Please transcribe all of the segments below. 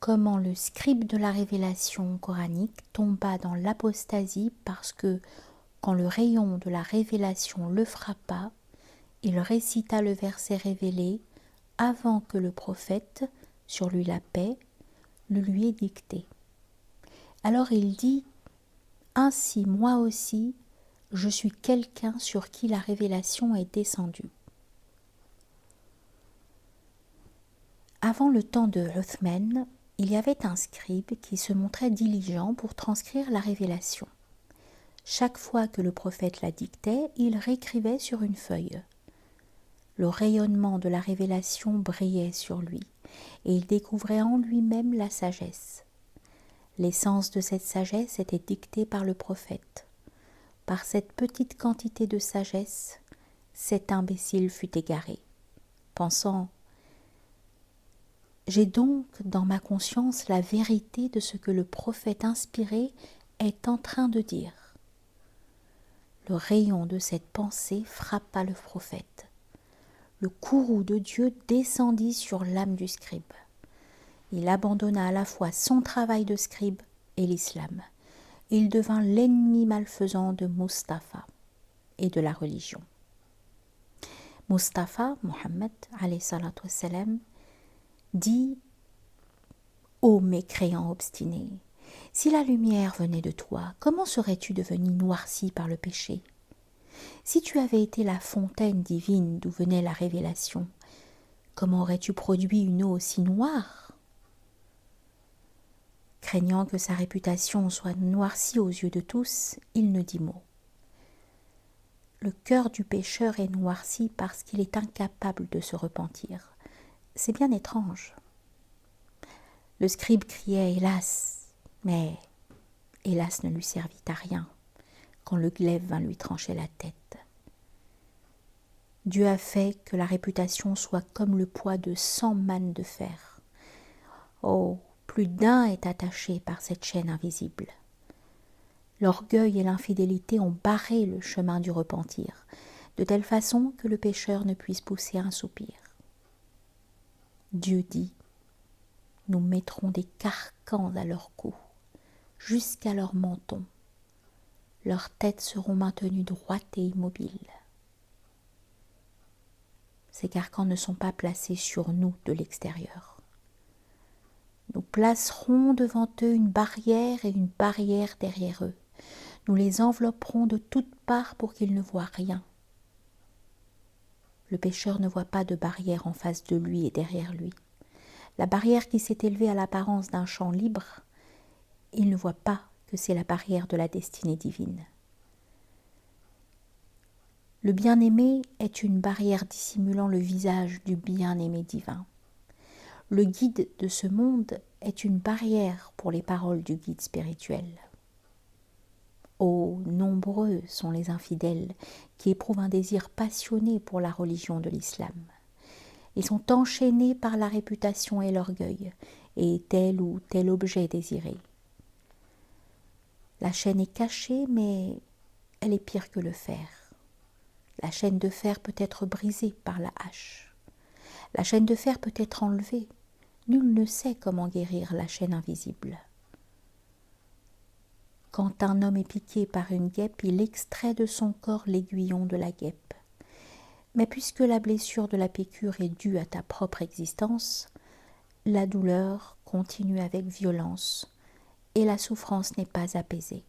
comment le scribe de la révélation coranique tomba dans l'apostasie parce que, quand le rayon de la révélation le frappa, il récita le verset révélé avant que le prophète, sur lui la paix, le lui ait dicté. Alors il dit « Ainsi moi aussi, je suis quelqu'un sur qui la révélation est descendue. » Avant le temps de Uthman, il y avait un scribe qui se montrait diligent pour transcrire la révélation. Chaque fois que le prophète la dictait, il réécrivait sur une feuille. Le rayonnement de la révélation brillait sur lui, et il découvrait en lui-même la sagesse. L'essence de cette sagesse était dictée par le prophète. Par cette petite quantité de sagesse, cet imbécile fut égaré, pensant « J'ai donc dans ma conscience la vérité de ce que le prophète inspiré est en train de dire. » Le rayon de cette pensée frappa le prophète. Le courroux de Dieu descendit sur l'âme du scribe. Il abandonna à la fois son travail de scribe et l'islam. Il devint l'ennemi malfaisant de Mustapha et de la religion. Mustapha, Mohammed, alayhi salatu wassalam, dit « Ô mécréant obstiné, si la lumière venait de toi, comment serais-tu devenu noirci par le péché ? Si tu avais été la fontaine divine d'où venait la révélation, comment aurais-tu produit une eau aussi noire ? » Craignant que sa réputation soit noircie aux yeux de tous, il ne dit mot. Le cœur du pécheur est noirci parce qu'il est incapable de se repentir. C'est bien étrange. Le scribe criait « Hélas !» mais hélas ne lui servit à rien quand le glaive vint lui trancher la tête. Dieu a fait que la réputation soit comme le poids de 100 mannes de fer. Oh, plus d'un est attaché par cette chaîne invisible. L'orgueil et l'infidélité ont barré le chemin du repentir, de telle façon que le pécheur ne puisse pousser un soupir. Dieu dit « Nous mettrons des carcans à leur cou, jusqu'à leur menton. Leurs têtes seront maintenues droites et immobiles. » Ces carcans ne sont pas placés sur nous de l'extérieur. Nous placerons devant eux une barrière et une barrière derrière eux. Nous les envelopperons de toutes parts pour qu'ils ne voient rien. Le pécheur ne voit pas de barrière en face de lui et derrière lui. La barrière qui s'est élevée à l'apparence d'un champ libre, il ne voit pas que c'est la barrière de la destinée divine. Le bien-aimé est une barrière dissimulant le visage du bien-aimé divin. Le guide de ce monde est une barrière pour les paroles du guide spirituel. Oh, nombreux sont les infidèles qui éprouvent un désir passionné pour la religion de l'islam. Ils sont enchaînés par la réputation et l'orgueil, et tel ou tel objet désiré. La chaîne est cachée, mais elle est pire que le fer. La chaîne de fer peut être brisée par la hache. La chaîne de fer peut être enlevée. Nul ne sait comment guérir la chaîne invisible. Quand un homme est piqué par une guêpe, il extrait de son corps l'aiguillon de la guêpe. Mais puisque la blessure de la piqûre est due à ta propre existence, la douleur continue avec violence et la souffrance n'est pas apaisée.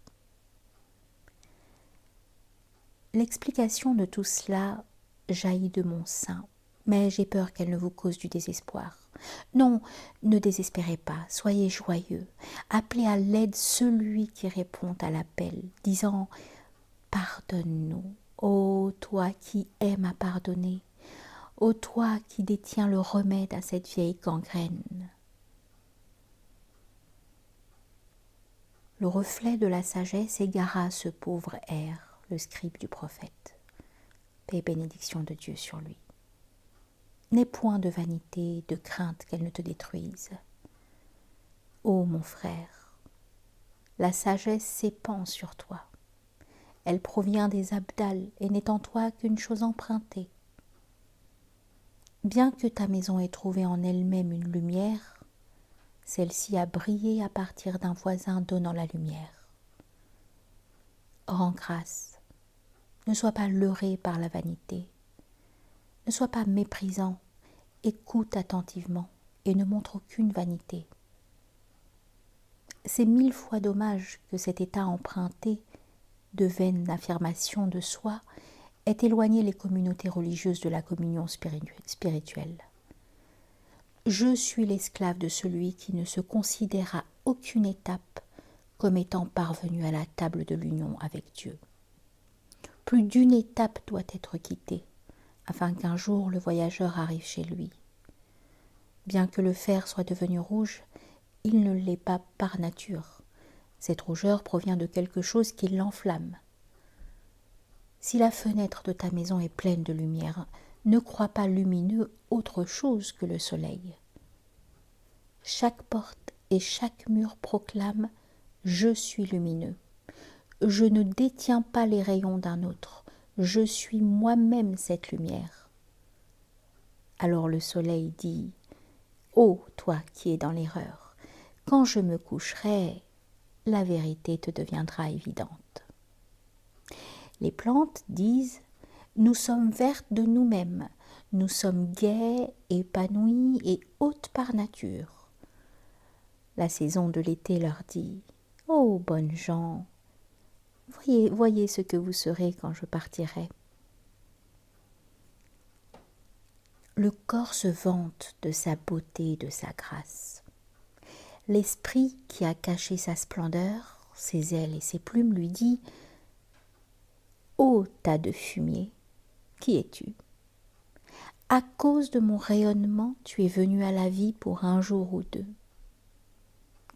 L'explication de tout cela jaillit de mon sein, mais j'ai peur qu'elle ne vous cause du désespoir. Non, ne désespérez pas, soyez joyeux, appelez à l'aide celui qui répond à l'appel, disant « Pardonne-nous, ô toi qui aimes à pardonner, ô toi qui détiens le remède à cette vieille gangrène. » Le reflet de la sagesse égara ce pauvre Er, le scribe du prophète. Paix et bénédiction de Dieu sur lui. N'aie point de vanité, de crainte qu'elle ne te détruise. Ô mon frère, la sagesse s'épand sur toi. Elle provient des abdals et n'est en toi qu'une chose empruntée. Bien que ta maison ait trouvé en elle-même une lumière, celle-ci a brillé à partir d'un voisin donnant la lumière. Rends grâce. Ne sois pas leurré par la vanité. Ne sois pas méprisant. Écoute attentivement et ne montre aucune vanité. C'est 1000 fois dommage que cet état emprunté de vaines affirmations de soi ait éloigné les communautés religieuses de la communion spirituelle. Je suis l'esclave de celui qui ne se considère à aucune étape comme étant parvenu à la table de l'union avec Dieu. Plus d'une étape doit être quittée, afin qu'un jour le voyageur arrive chez lui. Bien que le fer soit devenu rouge, il ne l'est pas par nature. Cette rougeur provient de quelque chose qui l'enflamme. Si la fenêtre de ta maison est pleine de lumière, ne crois pas lumineux autre chose que le soleil. Chaque porte et chaque mur proclament « Je suis lumineux ». Je ne détiens pas les rayons d'un autre, je suis moi-même cette lumière. Alors le soleil dit « Ô toi qui es dans l'erreur, quand je me coucherai, la vérité te deviendra évidente. » Les plantes disent « Nous sommes vertes de nous-mêmes, nous sommes gaies, épanouies et hautes par nature. » La saison de l'été leur dit « Ô bonnes gens, voyez ce que vous serez quand je partirai. » Le corps se vante de sa beauté et de sa grâce. L'esprit qui a caché sa splendeur, ses ailes et ses plumes lui dit « Ô tas de fumier, qui es-tu ? À cause de mon rayonnement, tu es venu à la vie pour un jour ou deux.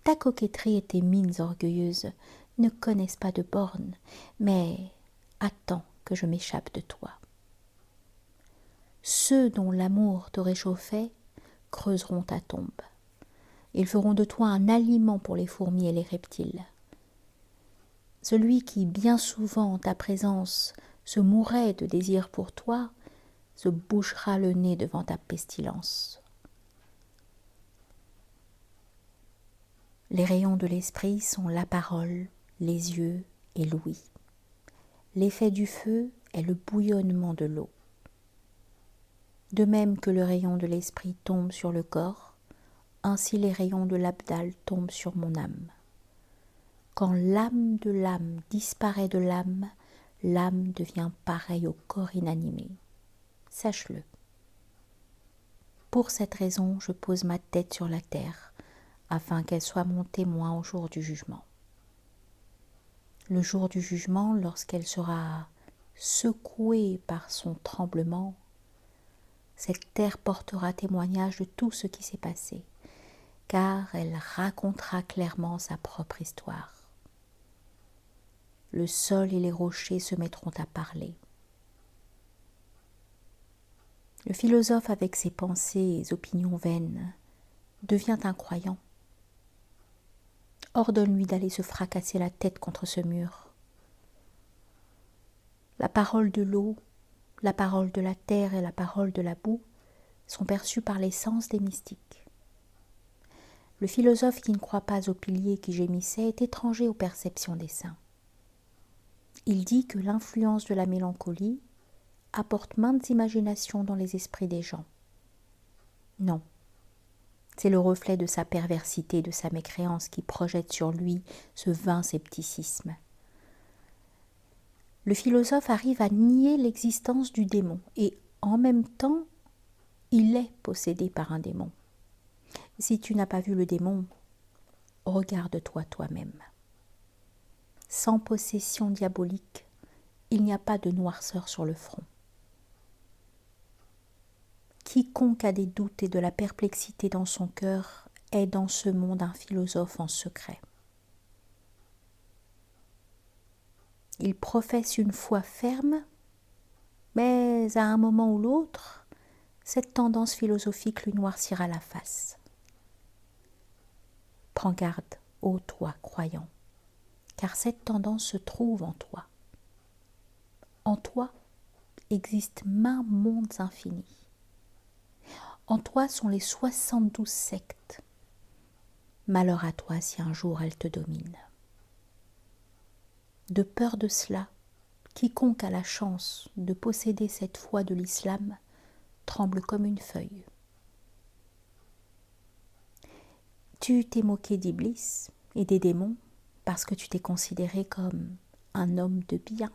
Ta coquetterie et tes mines orgueilleuses ne connaissent pas de bornes, mais attends que je m'échappe de toi. Ceux dont l'amour te réchauffait creuseront ta tombe. Ils feront de toi un aliment pour les fourmis et les reptiles. Celui qui, bien souvent en ta présence, se mourait de désir pour toi, se bouchera le nez devant ta pestilence. Les rayons de l'esprit sont la parole, les yeux et l'ouïe. L'effet du feu est le bouillonnement de l'eau. De même que le rayon de l'esprit tombe sur le corps, ainsi les rayons de l'abdal tombent sur mon âme. Quand l'âme de l'âme disparaît de l'âme devient pareille au corps inanimé. Sache-le. Pour cette raison, je pose ma tête sur la terre, afin qu'elle soit mon témoin au jour du jugement. Le jour du jugement, lorsqu'elle sera secouée par son tremblement, cette terre portera témoignage de tout ce qui s'est passé, car elle racontera clairement sa propre histoire. Le sol et les rochers se mettront à parler. Le philosophe, avec ses pensées et opinions vaines, devient un croyant. Ordonne-lui d'aller se fracasser la tête contre ce mur. La parole de l'eau, la parole de la terre et la parole de la boue sont perçues par les sens des mystiques. Le philosophe qui ne croit pas aux piliers qui gémissaient est étranger aux perceptions des saints. Il dit que l'influence de la mélancolie apporte maintes imaginations dans les esprits des gens. Non, c'est le reflet de sa perversité, de sa mécréance qui projette sur lui ce vain scepticisme. Le philosophe arrive à nier l'existence du démon et en même temps, il est possédé par un démon. Si tu n'as pas vu le démon, regarde-toi toi-même. Sans possession diabolique, il n'y a pas de noirceur sur le front. Quiconque a des doutes et de la perplexité dans son cœur est dans ce monde un philosophe en secret. Il professe une foi ferme, mais à un moment ou l'autre, cette tendance philosophique lui noircira la face. Prends garde, ô toi croyant, car cette tendance se trouve en toi. En toi existent maints mondes infinis. En toi sont les 72 sectes. Malheur à toi si un jour elle te domine. De peur de cela, quiconque a la chance de posséder cette foi de l'islam tremble comme une feuille. Tu t'es moqué d'Iblis et des démons parce que tu t'es considéré comme un homme de bien.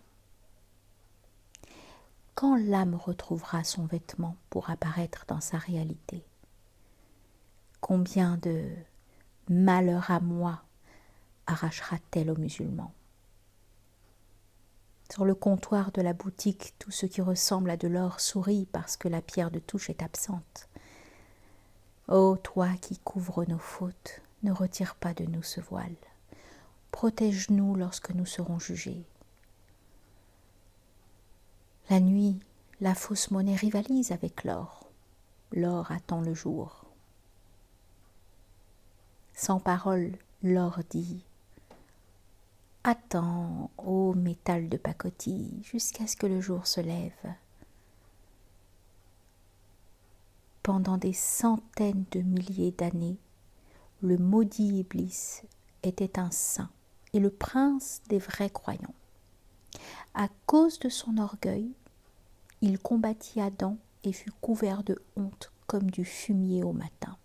Quand l'âme retrouvera son vêtement pour apparaître dans sa réalité, combien de malheur à moi arrachera-t-elle aux musulmans? Sur le comptoir de la boutique, tout ce qui ressemble à de l'or sourit parce que la pierre de touche est absente. Ô toi qui couvres nos fautes, ne retire pas de nous ce voile. Protège-nous lorsque nous serons jugés. La nuit, la fausse monnaie rivalise avec l'or. L'or attend le jour. Sans parole, l'or dit: attends, ô métal de pacotille, jusqu'à ce que le jour se lève. Pendant des centaines de milliers d'années, le maudit Iblis était un saint et le prince des vrais croyants. À cause de son orgueil, il combattit Adam et fut couvert de honte comme du fumier au matin.